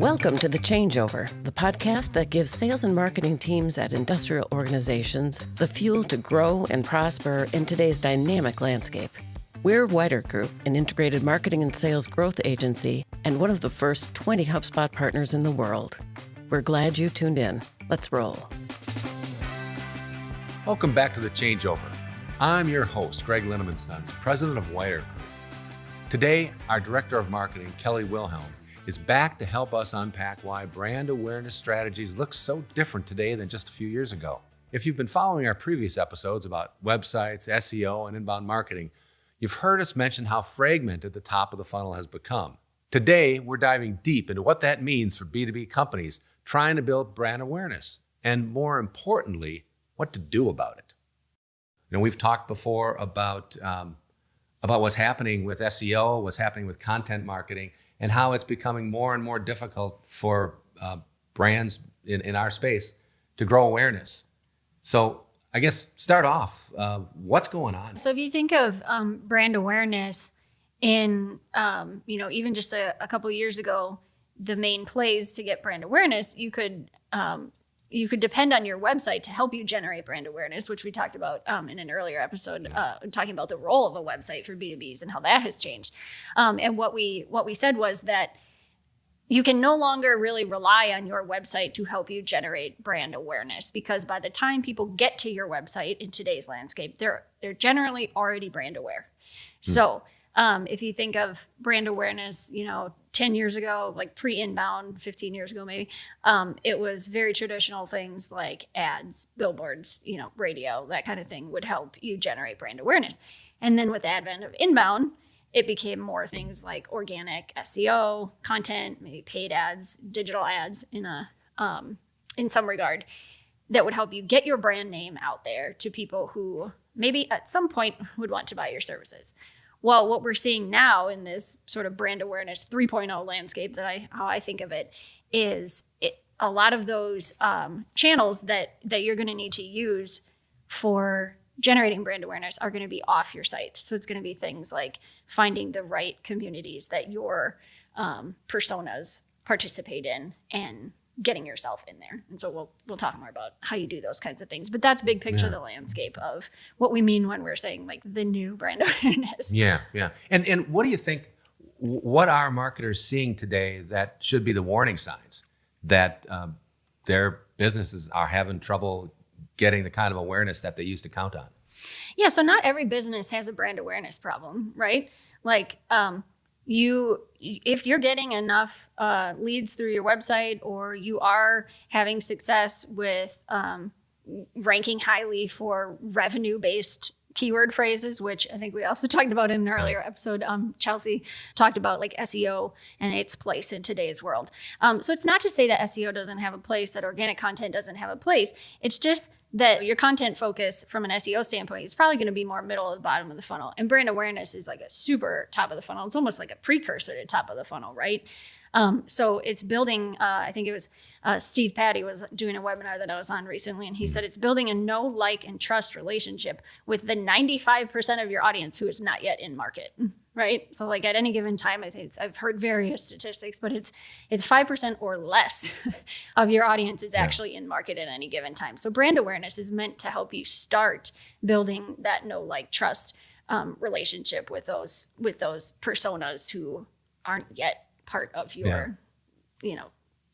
Welcome to The Changeover, the podcast that gives sales and marketing teams at industrial organizations the fuel to grow and prosper in today's dynamic landscape. We're Wider Group, an integrated marketing and sales growth agency and one of the first 20 HubSpot partners in the world. We're glad you tuned in. Let's roll. Welcome back to The Changeover. I'm your host, Greg Linneman Sons, president of Wider Group. Today, our director of marketing, Kelly Wilhelm, is back to help us unpack why brand awareness strategies look so different today than just a few years ago. If you've been following our previous episodes about websites, SEO, and inbound marketing, you've heard us mention how fragmented the top of the funnel has become. Today, we're diving deep into what that means for B2B companies trying to build brand awareness, and more importantly, what to do about it. We've talked before about what's happening with SEO, what's happening with content marketing, and how it's becoming more and more difficult for brands in our space to grow awareness. So I guess start off, what's going on? So if you think of brand awareness in, even just a couple of years ago, the main plays to get brand awareness, you could depend on your website to help you generate brand awareness, which we talked about in an earlier episode, talking about the role of a website for B2Bs and how that has changed. And what we said was that you can no longer really rely on your website to help you generate brand awareness, because by the time people get to your website in today's landscape, they're generally already brand aware. So if you think of brand awareness, 10 years ago, like pre-inbound, 15 years ago maybe, it was very traditional things like ads, billboards, radio, that kind of thing would help you generate brand awareness. And then with the advent of inbound, it became more things like organic SEO, content, maybe paid ads, digital ads in some regard, that would help you get your brand name out there to people who maybe at some point would want to buy your services. Well, what we're seeing now in this sort of brand awareness 3.0 landscape, how I think of it, is a lot of those channels that you're going to need to use for generating brand awareness are going to be off your site. So it's going to be things like finding the right communities that your personas participate in and getting yourself in there. And so we'll talk more about how you do those kinds of things. But that's big picture, the landscape of what we mean when we're saying like the new brand awareness. Yeah. And what do you think, what are marketers seeing today that should be the warning signs that their businesses are having trouble getting the kind of awareness that they used to count on? Yeah, so not every business has a brand awareness problem, right? Like if you're getting enough leads through your website, or you are having success with ranking highly for revenue-based keyword phrases, which I think we also talked about in an earlier episode. Chelsea talked about like SEO and its place in today's world. So it's not to say that SEO doesn't have a place, that organic content doesn't have a place. It's just that your content focus from an SEO standpoint is probably going to be more middle of the bottom of the funnel. And brand awareness is like a super top of the funnel. It's almost like a precursor to top of the funnel, right? So it's building, I think it was Steve Patty was doing a webinar that I was on recently, and he said it's building a know, like, and trust relationship with the 95% of your audience who is not yet in market, right? So like at any given time, I think I've heard various statistics, but it's 5% or less of your audience is actually in market at any given time. So brand awareness is meant to help you start building that know, like, trust relationship with those personas who aren't yet part of your,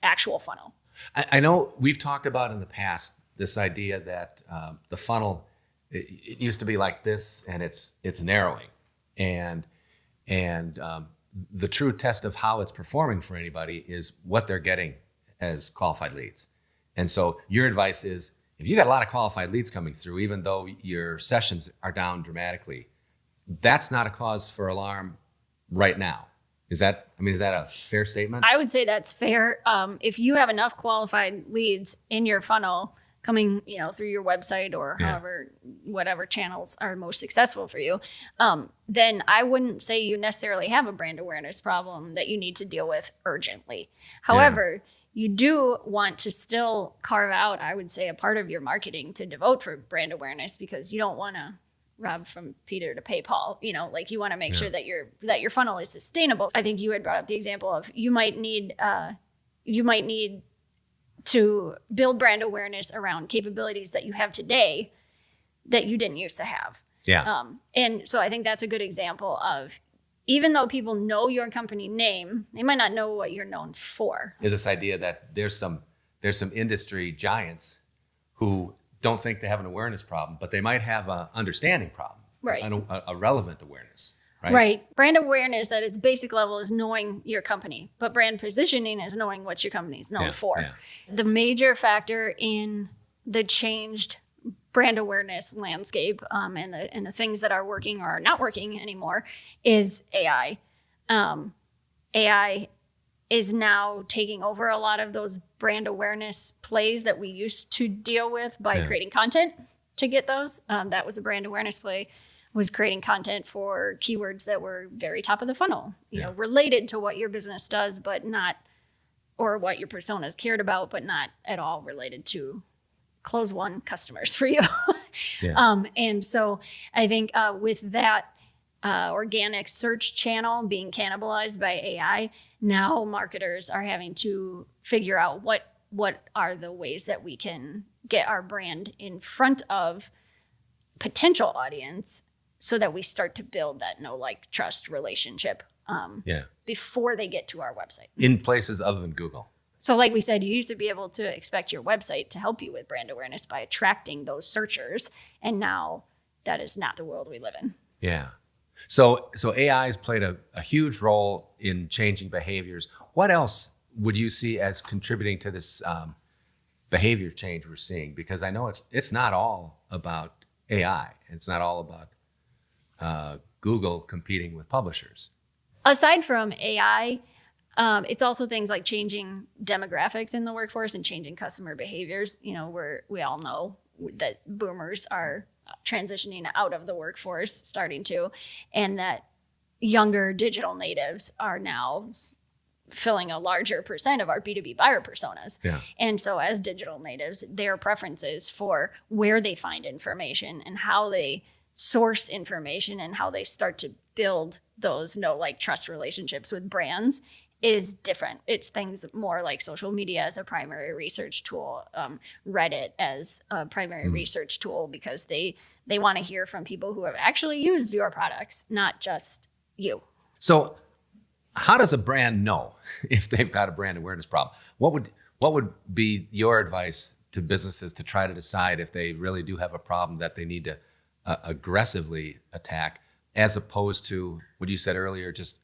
actual funnel. I know we've talked about in the past this idea that the funnel, it used to be like this, and it's narrowing, and the true test of how it's performing for anybody is what they're getting as qualified leads. And so your advice is, if you got a lot of qualified leads coming through, even though your sessions are down dramatically, that's not a cause for alarm right now. Is that a fair statement? I would say that's fair. If you have enough qualified leads in your funnel coming, through your website or whatever channels are most successful for you, then I wouldn't say you necessarily have a brand awareness problem that you need to deal with urgently. However, you do want to still carve out, I would say, a part of your marketing to devote for brand awareness, because you don't want to rob from Peter to pay Paul. You want to make sure that your funnel is sustainable. I think you had brought up the example of you might need you might need to build brand awareness around capabilities that you have today that you didn't used to have. Yeah. And so I think that's a good example of, even though people know your company name, they might not know what you're known for. Is this idea that there's some industry giants who don't think they have an awareness problem, but they might have an understanding problem, Right. a relevant awareness, right? Right. Brand awareness at its basic level is knowing your company, but brand positioning is knowing what your company is known for. Yeah. The major factor in the changed brand awareness landscape and the things that are working or are not working anymore is AI. AI is now taking over a lot of those brand awareness plays that we used to deal with by creating content to get those. That was a brand awareness play, was creating content for keywords that were very top of the funnel, you know, related to what your business does, but not, or what your personas cared about, but not at all related to close one customers for you. And so I think with that organic search channel being cannibalized by AI, now marketers are having to figure out what are the ways that we can get our brand in front of potential audience so that we start to build that know, like, trust relationship before they get to our website. In places other than Google. So like we said, you used to be able to expect your website to help you with brand awareness by attracting those searchers. And now that is not the world we live in. Yeah. So AI has played a huge role in changing behaviors. What else would you see as contributing to this behavior change we're seeing? Because I know it's not all about AI. It's not all about Google competing with publishers. Aside from AI, it's also things like changing demographics in the workforce and changing customer behaviors. You know, we all know that boomers are transitioning out of the workforce, starting to, and that younger digital natives are now filling a larger percent of our B2B buyer personas. Yeah. And so as digital natives, their preferences for where they find information and how they source information and how they start to build those know, like, trust relationships with brands is different. It's things more like social media as a primary research tool, Reddit as a primary research tool, because they want to hear from people who have actually used your products, not just you. So how does a brand know if they've got a brand awareness problem? What would be your advice to businesses to try to decide if they really do have a problem that they need to aggressively attack, as opposed to what you said earlier, just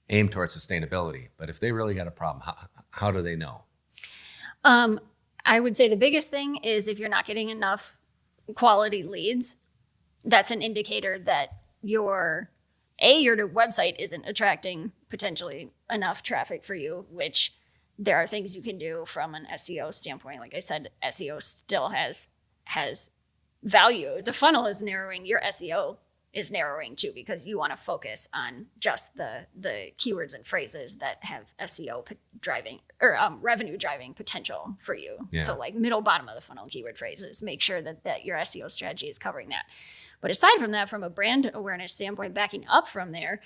aim towards sustainability? But if they really got a problem, how do they know? I would say the biggest thing is if you're not getting enough quality leads, that's an indicator that your website isn't attracting potentially enough traffic for you, which there are things you can do from an SEO standpoint. Like I said, SEO still has value. The funnel is narrowing, your SEO is narrowing too, because you want to focus on just the keywords and phrases that have SEO driving or revenue driving potential for you. Yeah. So like middle, bottom of the funnel keyword phrases, make sure that your SEO strategy is covering that. But aside from that, from a brand awareness standpoint, backing up from there,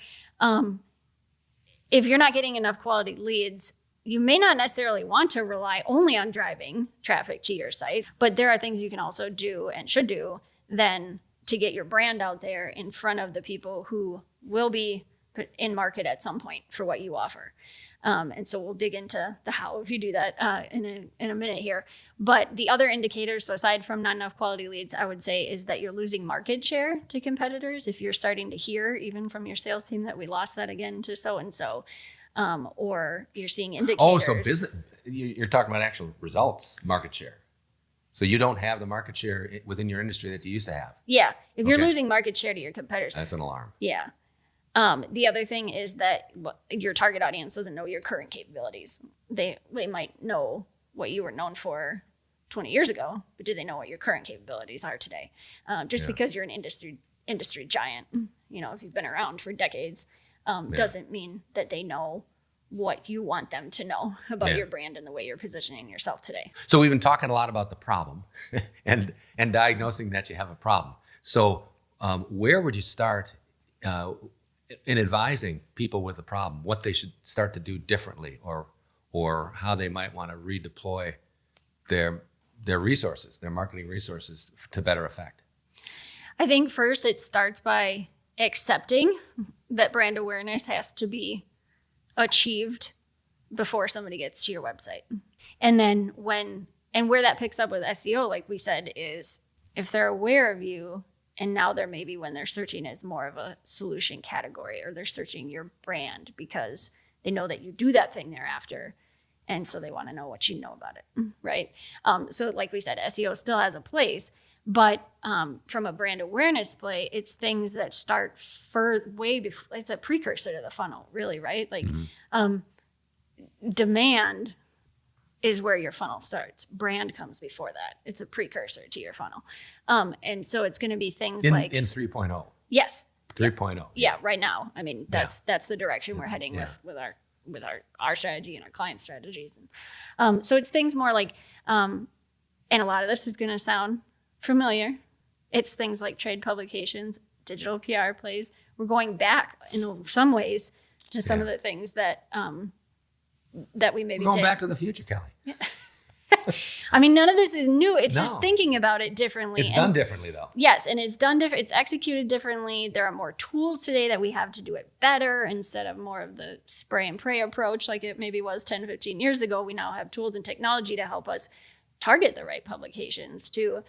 if you're not getting enough quality leads, you may not necessarily want to rely only on driving traffic to your site, but there are things you can also do and should do then to get your brand out there in front of the people who will be in market at some point for what you offer. And so we'll dig into the how if you do that in a minute here. But the other indicators, so aside from not enough quality leads, I would say is that you're losing market share to competitors. If you're starting to hear even from your sales team that we lost that again to so-and-so, or you're seeing indicators. Oh, so you're talking about actual results, market share. So you don't have the market share within your industry that you used to have. Yeah. If you're losing market share to your competitors. That's an alarm. Yeah. The other thing is that your target audience doesn't know your current capabilities. They might know what you were known for 20 years ago, but do they know what your current capabilities are today? Because you're an industry giant, if you've been around for decades, doesn't mean that they know what you want them to know about your brand and the way you're positioning yourself today. So we've been talking a lot about the problem and diagnosing that you have a problem. So where would you start in advising people with a problem, what they should start to do differently, or or how they might want to redeploy their resources, their marketing resources to better effect? I think first it starts by accepting that brand awareness has to be achieved before somebody gets to your website. And then where that picks up with SEO, like we said, is if they're aware of you, and now they're maybe when they're searching as more of a solution category, or they're searching your brand because they know that you do that thing they're after. And so they want to know what you know about it, right? So like we said, SEO still has a place, but from a brand awareness play, it's things that start way before. It's a precursor to the funnel, really, right? Like demand is where your funnel starts. Brand comes before that. It's a precursor to your funnel. And so it's going to be things like in 3.0. Yes. 3.0. Yeah, right now. I mean, that's the direction we're heading with our strategy and our client strategies. And so it's things more like, and a lot of this is going to sound familiar. It's things like trade publications, digital PR plays. We're going back in some ways to some of the things that we maybe We're going did. back to the future, Kelly. Yeah. I mean, none of this is new. It's just thinking about it differently. It's done differently, though. Yes, and it's done different. It's executed differently. There are more tools today that we have to do it better instead of more of the spray and pray approach like it maybe was 10, 15 years ago. We now have tools and technology to help us target the right publications, to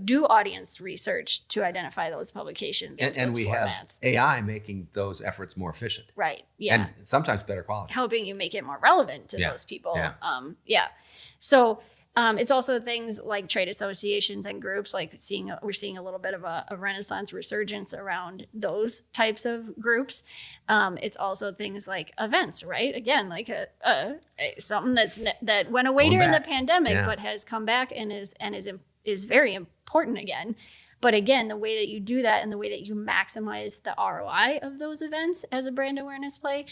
do audience research to identify those publications and we formats. Have AI making those efforts more efficient. Right. Yeah. And sometimes better quality. Helping you make it more relevant to those people. Yeah. So it's also things like trade associations and groups, like we're seeing a little bit of a renaissance resurgence around those types of groups. It's also things like events, right? Again, like something that went away during the pandemic, but has come back and is very important again. But again, the way that you do that and the way that you maximize the ROI of those events as a brand awareness play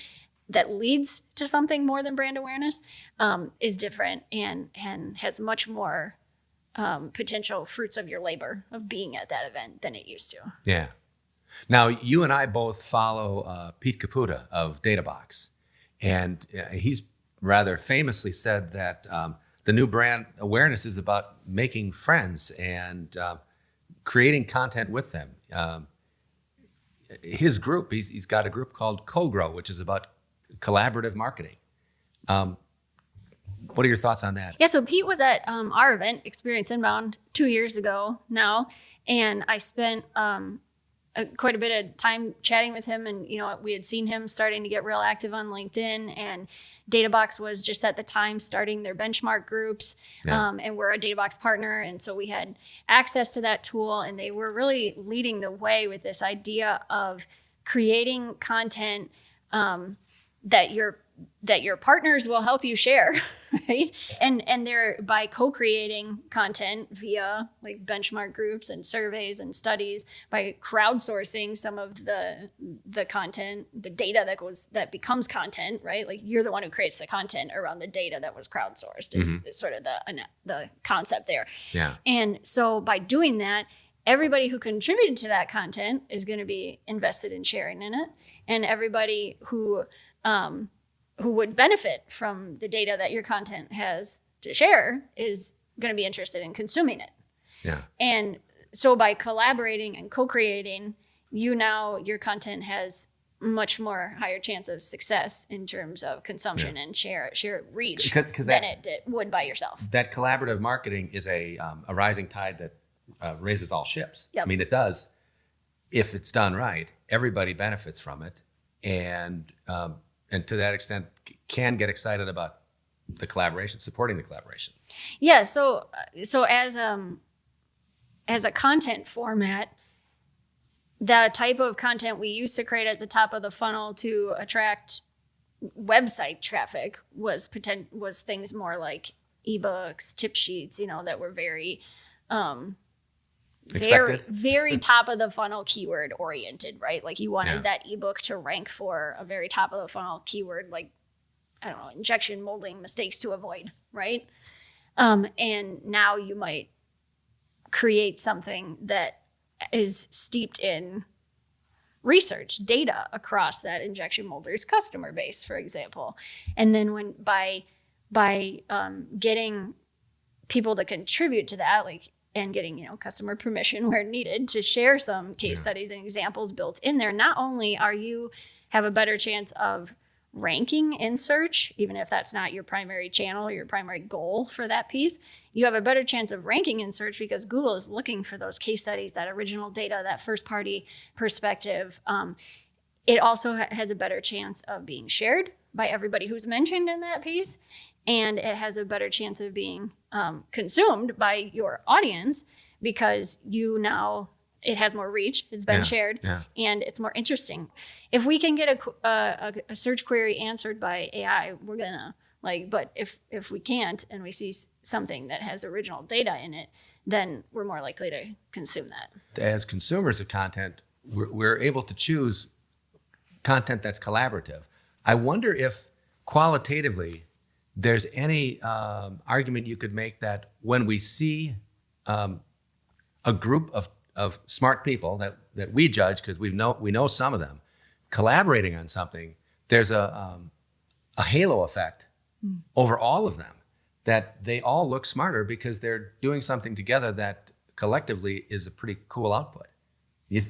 that leads to something more than brand awareness is different and has much more potential fruits of your labor of being at that event than it used to. Yeah. Now, you and I both follow Pete Caputa of DataBox, and he's rather famously said that the new brand awareness is about making friends and creating content with them. His group, he's got a group called Co-Grow, which is about collaborative marketing. What are your thoughts on that? Yeah, so Pete was at our event, Experience Inbound, 2 years ago now, and I spent quite a bit of time chatting with him, and we had seen him starting to get real active on LinkedIn, and DataBox was just at the time starting their benchmark groups, and we're a DataBox partner, and so we had access to that tool, and they were really leading the way with this idea of creating content that your partners will help you share, right? And they're by co-creating content via like benchmark groups and surveys and studies, by crowdsourcing some of the content, the data that becomes content, right? Like you're the one who creates the content around the data that was crowdsourced. Is sort of the concept there. Yeah. And so by doing that, everybody who contributed to that content is going to be invested in sharing in it, and everybody who would benefit from the data that your content has to share is going to be interested in consuming it. Yeah. And so by collaborating and co-creating, your content has much more higher chance of success in terms of consumption and share reach than it would by yourself. That collaborative marketing is a rising tide that raises all ships. Yep. I mean, it does. If it's done right, everybody benefits from it. And to that extent, can get excited about the collaboration, supporting the collaboration. Yeah. So as a content format, the type of content we used to create at the top of the funnel to attract website traffic was things more like ebooks, tip sheets, that were very very top of the funnel keyword oriented, right? Like you wanted that ebook to rank for a very top of the funnel keyword, like, I don't know, injection molding mistakes to avoid, right? And now you might create something that is steeped in research data across that injection molders customer base, for example. And then when by getting people to contribute to that, like, and getting, customer permission where needed to share some case studies and examples built in there, not only are you have a better chance of ranking in search, even if that's not your primary channel or your primary goal for that piece, you have a better chance of ranking in search because Google is looking for those case studies, that original data, that first party perspective. It also has a better chance of being shared by everybody who's mentioned in that piece. And it has a better chance of being consumed by your audience because it has more reach, it's been shared, and it's more interesting. If we can get a search query answered by AI, we're gonna, but if we can't and we see something that has original data in it, then we're more likely to consume that. As consumers of content, we're able to choose content that's collaborative. I wonder if qualitatively, there's any argument you could make that when we see a group of smart people that we judge because we know some of them collaborating on something, there's a halo effect over all of them, that they all look smarter because they're doing something together that collectively is a pretty cool output.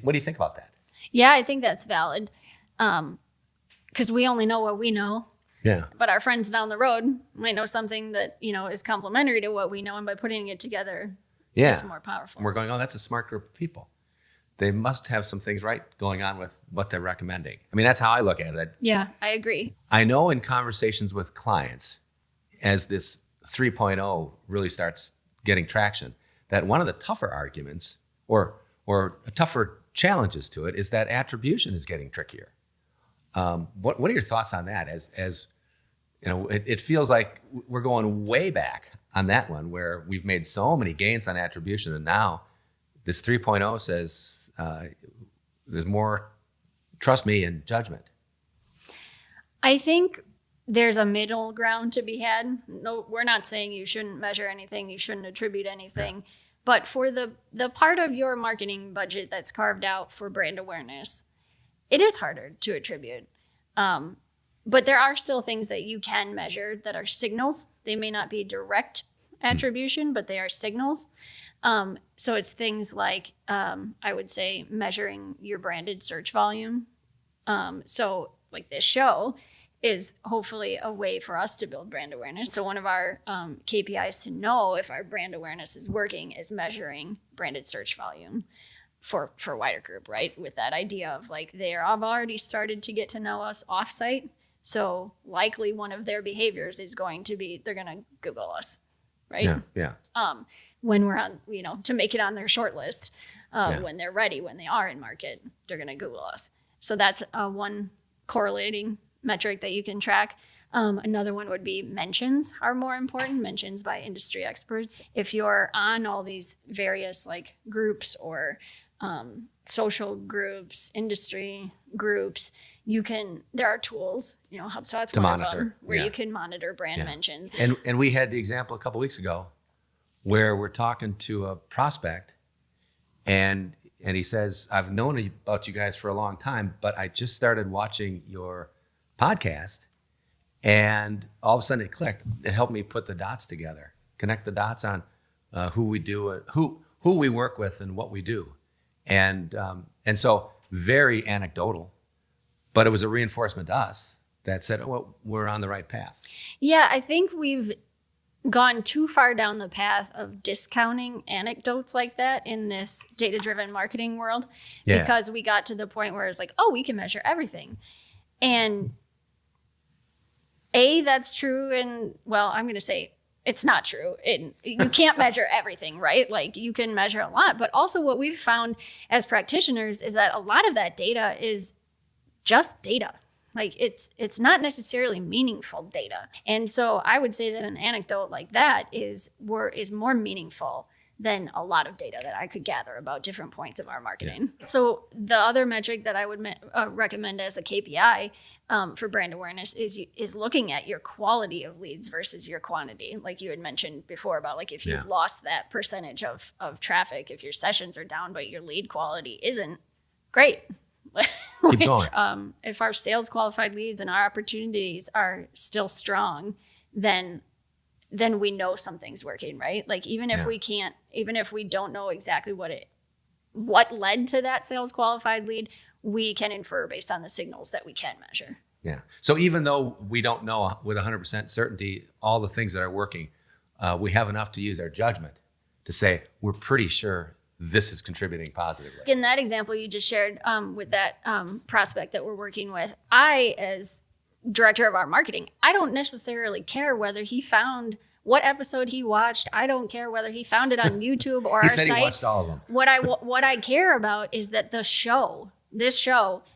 What do you think about that? Yeah, I think that's valid because we only know what we know. Yeah. But our friends down the road might know something that, is complementary to what we know. And by putting it together, it's more powerful. We're going, that's a smart group of people. They must have some things right going on with what they're recommending. I mean, that's how I look at it. Yeah, I agree. I know in conversations with clients, as this 3.0 really starts getting traction, that one of the tougher arguments or tougher challenges to it is that attribution is getting trickier. What are your thoughts on that? As it feels like we're going way back on that one, where we've made so many gains on attribution, and now this 3.0 says there's more trust me and judgment. I think there's a middle ground to be had. No, we're not saying you shouldn't measure anything, you shouldn't attribute anything, but for the part of your marketing budget that's carved out for brand awareness, it is harder to attribute. But there are still things that you can measure that are signals. They may not be direct attribution, but they are signals. So it's things like, I would say, measuring your branded search volume. So like this show is hopefully a way for us to build brand awareness. So one of our KPIs to know if our brand awareness is working is measuring branded search volume for Wider Group, right? With that idea of they have already started to get to know us offsite. So likely one of their behaviors is going to be, they're going to Google us, right? Yeah. When we're on, to make it on their short list, when they're ready, when they are in market, they're going to Google us. So that's one correlating metric that you can track. Another one would be mentions are more important, mentions by industry experts. If you're on all these various groups or social groups, industry groups, there are tools, HubSpot's to one monitor, of them, where you can monitor brand mentions. And we had the example a couple weeks ago where we're talking to a prospect and he says, I've known about you guys for a long time, but I just started watching your podcast and all of a sudden it clicked. It helped me put the dots together, connect the dots on who we do, who we work with and what we do. And so very anecdotal, but it was a reinforcement to us that said, we're on the right path. Yeah, I think we've gone too far down the path of discounting anecdotes like that in this data-driven marketing world because we got to the point where it's we can measure everything. And that's true. And I'm going to say it's not true. You can't measure everything, right? You can measure a lot, but also what we've found as practitioners is that a lot of that data is just data. It's not necessarily meaningful data. And so I would say that an anecdote like that is more meaningful than a lot of data that I could gather about different points of our marketing. Yeah. So the other metric that I would recommend as a KPI for brand awareness is looking at your quality of leads versus your quantity. Like you had mentioned before about if you've lost that percentage of traffic, if your sessions are down, but your lead quality isn't great, Keep going. If our sales qualified leads and our opportunities are still strong, then we know something's working, right? Like even if we don't know exactly what led to that sales qualified lead, we can infer based on the signals that we can measure. Yeah. So even though we don't know with 100% certainty all the things that are working, we have enough to use our judgment to say we're pretty sure this is contributing positively. In that example you just shared with that prospect that we're working with, I, as director of our marketing, I don't necessarily care whether he found what episode he watched. I don't care whether he found it on YouTube or our site. He watched all of them. What I care about is that this show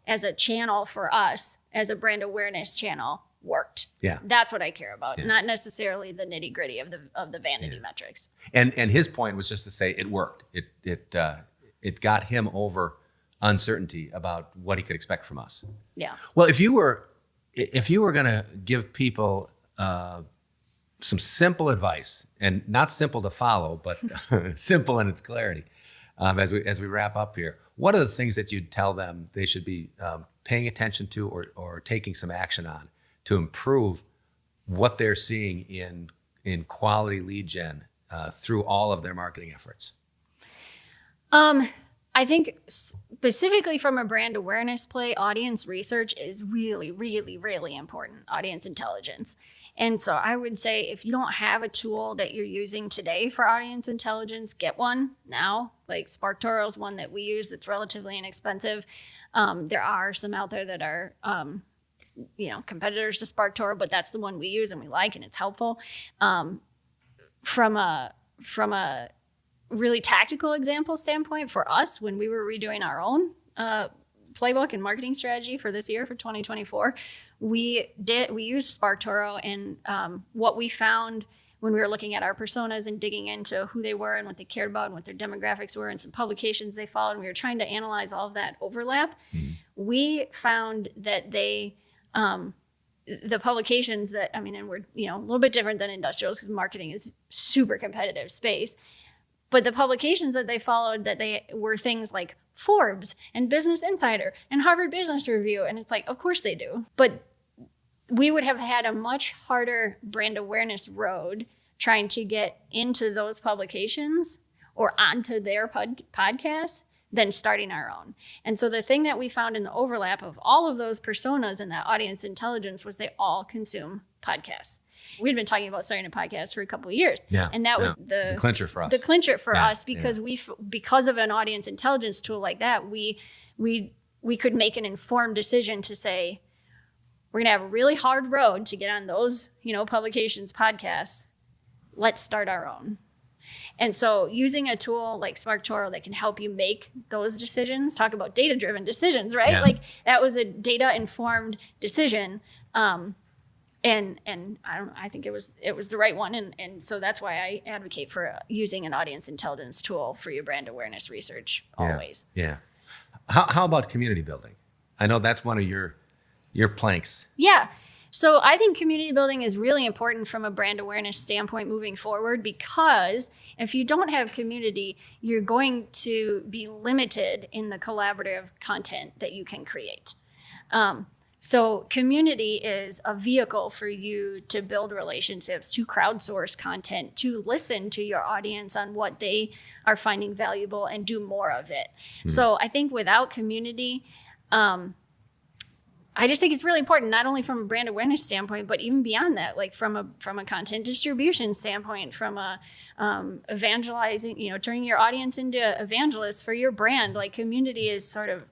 as a channel for us, as a brand awareness channel, worked. Yeah. That's what I care about, not necessarily the nitty gritty of the vanity metrics. And his point was just to say it worked. It got him over uncertainty about what he could expect from us. Yeah. Well, if you were going to give people some simple advice, and not simple to follow, but simple in its clarity, as we wrap up here, what are the things that you'd tell them they should be paying attention to or taking some action on to improve what they're seeing in quality lead gen through all of their marketing efforts? I think specifically from a brand awareness play, audience research is really, really, really important, audience intelligence. And so I would say if you don't have a tool that you're using today for audience intelligence, get one now. Like SparkToro is one that we use that's relatively inexpensive. There are some out there that are competitors to SparkToro, but that's the one we use and we like, and it's helpful. From a really tactical example standpoint, for us, when we were redoing our own playbook and marketing strategy for this year, for 2024, we used SparkToro, and what we found when we were looking at our personas and digging into who they were and what they cared about and what their demographics were and some publications they followed, and we were trying to analyze all of that overlap. We found that the publications that, and we're a little bit different than industrials because marketing is super competitive space, but the publications that they followed, that they were things like Forbes and Business Insider and Harvard Business Review, and it's like, of course they do, but we would have had a much harder brand awareness road trying to get into those publications or onto their podcasts than starting our own. And so the thing that we found in the overlap of all of those personas and that audience intelligence was they all consume podcasts. We'd been talking about starting a podcast for a couple of years. Yeah, and that was the clincher for us. The clincher for us because because of an audience intelligence tool like that, we could make an informed decision to say, we're going to have a really hard road to get on those, publications, podcasts. Let's start our own. And so using a tool like SparkToro that can help you make those decisions, talk about data-driven decisions, right? Yeah. Like that was a data-informed decision. And I think it was the right one. And so that's why I advocate for using an audience intelligence tool for your brand awareness research always. Yeah. How about community building? I know that's one of your planks. Yeah. So I think community building is really important from a brand awareness standpoint moving forward, because if you don't have community, you're going to be limited in the collaborative content that you can create. So community is a vehicle for you to build relationships, to crowdsource content, to listen to your audience on what they are finding valuable and do more of it. So I think without community, I just think it's really important, not only from a brand awareness standpoint, but even beyond that, like from a content distribution standpoint, from a evangelizing, turning your audience into evangelists for your brand. Like community is sort of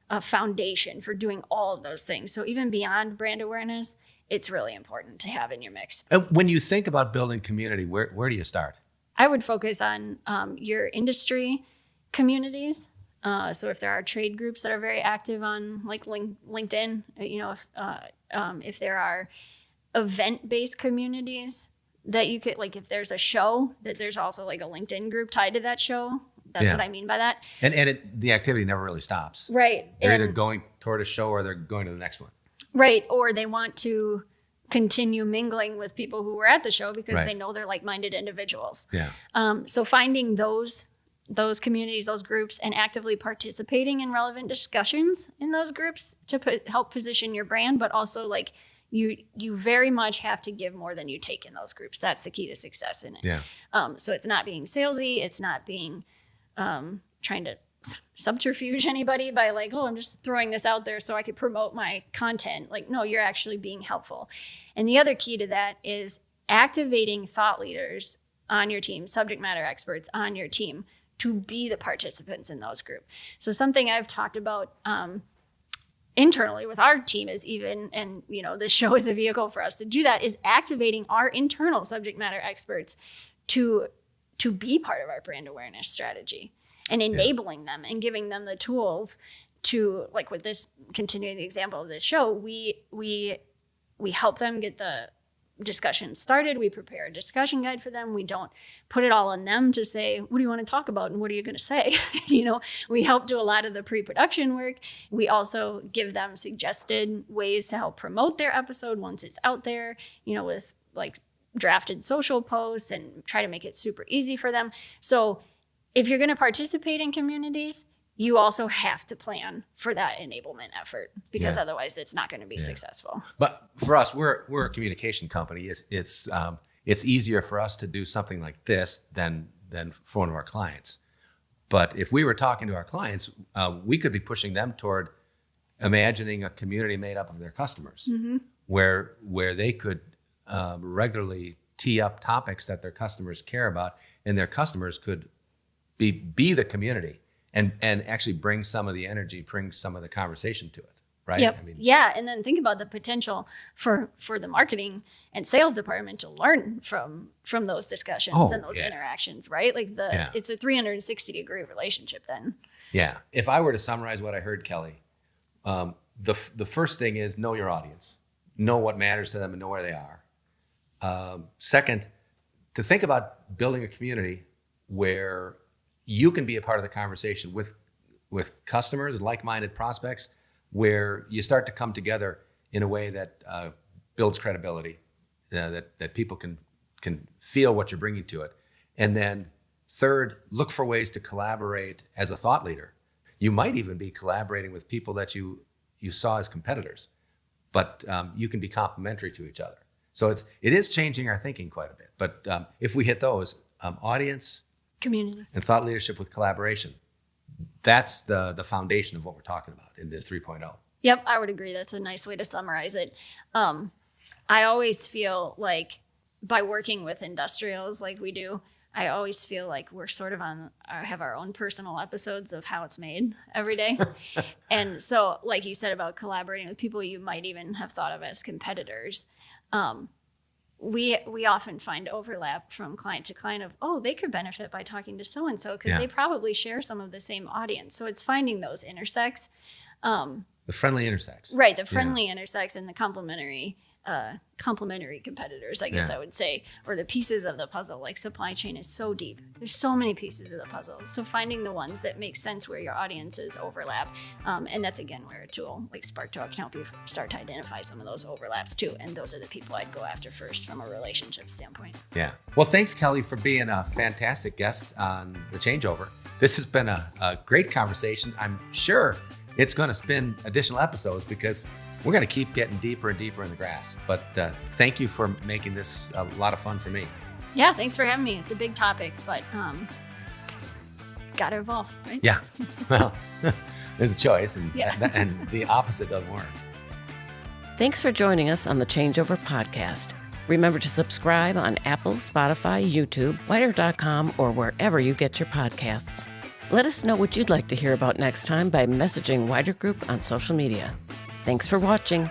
a foundation for doing all of those things. So even beyond brand awareness, it's really important to have in your mix. When you think about building community, where do you start? I would focus on your industry communities. So if there are trade groups that are very active on like LinkedIn, if there are event-based communities that you could, like if there's a show, that there's also like a LinkedIn group tied to that show. That's what I mean by that. And the activity never really stops. Right. They're either going toward a show or they're going to the next one. Right. Or they want to continue mingling with people who were at the show because they know they're like-minded individuals. Yeah. So finding those those communities, those groups, and actively participating in relevant discussions in those groups to help position your brand, but also like you very much have to give more than you take in those groups. That's the key to success in it. Yeah. So it's not being salesy. It's not being trying to subterfuge anybody by like, oh, I'm just throwing this out there so I could promote my content. Like, no, you're actually being helpful. And the other key to that is activating thought leaders on your team, subject matter experts on your team, to be the participants in those groups. So something I've talked about internally with our team is even, and you know, this show is a vehicle for us to do that, is activating our internal subject matter experts to be part of our brand awareness strategy and enabling them and giving them the tools to, like with this, continuing the example of this show, we help them get the discussion started. We prepare a discussion guide for them. We don't put it all on them to say, what do you want to talk about and what are you going to say? You know, we help do a lot of the pre-production work. We also give them suggested ways to help promote their episode once it's out there, you know, with like drafted social posts, and try to make it super easy for them. So if you're going to participate in communities, you also have to plan for that enablement effort, because otherwise it's not going to be successful. But for us, we're a communication company. It's easier for us to do something like this than for one of our clients. But if we were talking to our clients, we could be pushing them toward imagining a community made up of their customers, where they could regularly tee up topics that their customers care about, and their customers could be the community. And actually bring some of the energy, bring some of the conversation to it, right? Yep. And then think about the potential for the marketing and sales department to learn from those discussions and those interactions, right? Like it's a 360-degree relationship then. Yeah. If I were to summarize what I heard, Kelly, the first thing is know your audience, know what matters to them, and know where they are. Second, to think about building a community where you can be a part of the conversation with customers and like-minded prospects, where you start to come together in a way that builds credibility, that people can feel what you're bringing to it. And then third, look for ways to collaborate as a thought leader. You might even be collaborating with people that you saw as competitors, but you can be complementary to each other. So it is changing our thinking quite a bit. But if we hit those, audience, community, and thought leadership with collaboration, that's the foundation of what we're talking about in this 3.0. Yep, I would agree. That's a nice way to summarize it. I always feel like by working with industrials like we do, I always feel like we're sort of have our own personal episodes of how it's made every day. And so, like you said about collaborating with people you might even have thought of as competitors, we often find overlap from client to client of, oh, they could benefit by talking to so-and-so because they probably share some of the same audience. So it's finding those intersects. The friendly intersects. Right, the friendly intersects and the complementary competitors, I guess I would say, or the pieces of the puzzle. Like supply chain is so deep. There's so many pieces of the puzzle. So finding the ones that make sense where your audiences overlap. And that's, again, where a tool like SparkTalk can help you start to identify some of those overlaps too. And those are the people I'd go after first from a relationship standpoint. Yeah. Well, thanks, Kelly, for being a fantastic guest on The Changeover. This has been a great conversation. I'm sure it's going to spin additional episodes because we're going to keep getting deeper and deeper in the grass. But thank you for making this a lot of fun for me. Yeah, thanks for having me. It's a big topic, but got to evolve, right? Yeah. Well, there's a choice, and the opposite doesn't work. Thanks for joining us on the Changeover podcast. Remember to subscribe on Apple, Spotify, YouTube, Wider.com, or wherever you get your podcasts. Let us know what you'd like to hear about next time by messaging Wider Group on social media. Thanks for watching.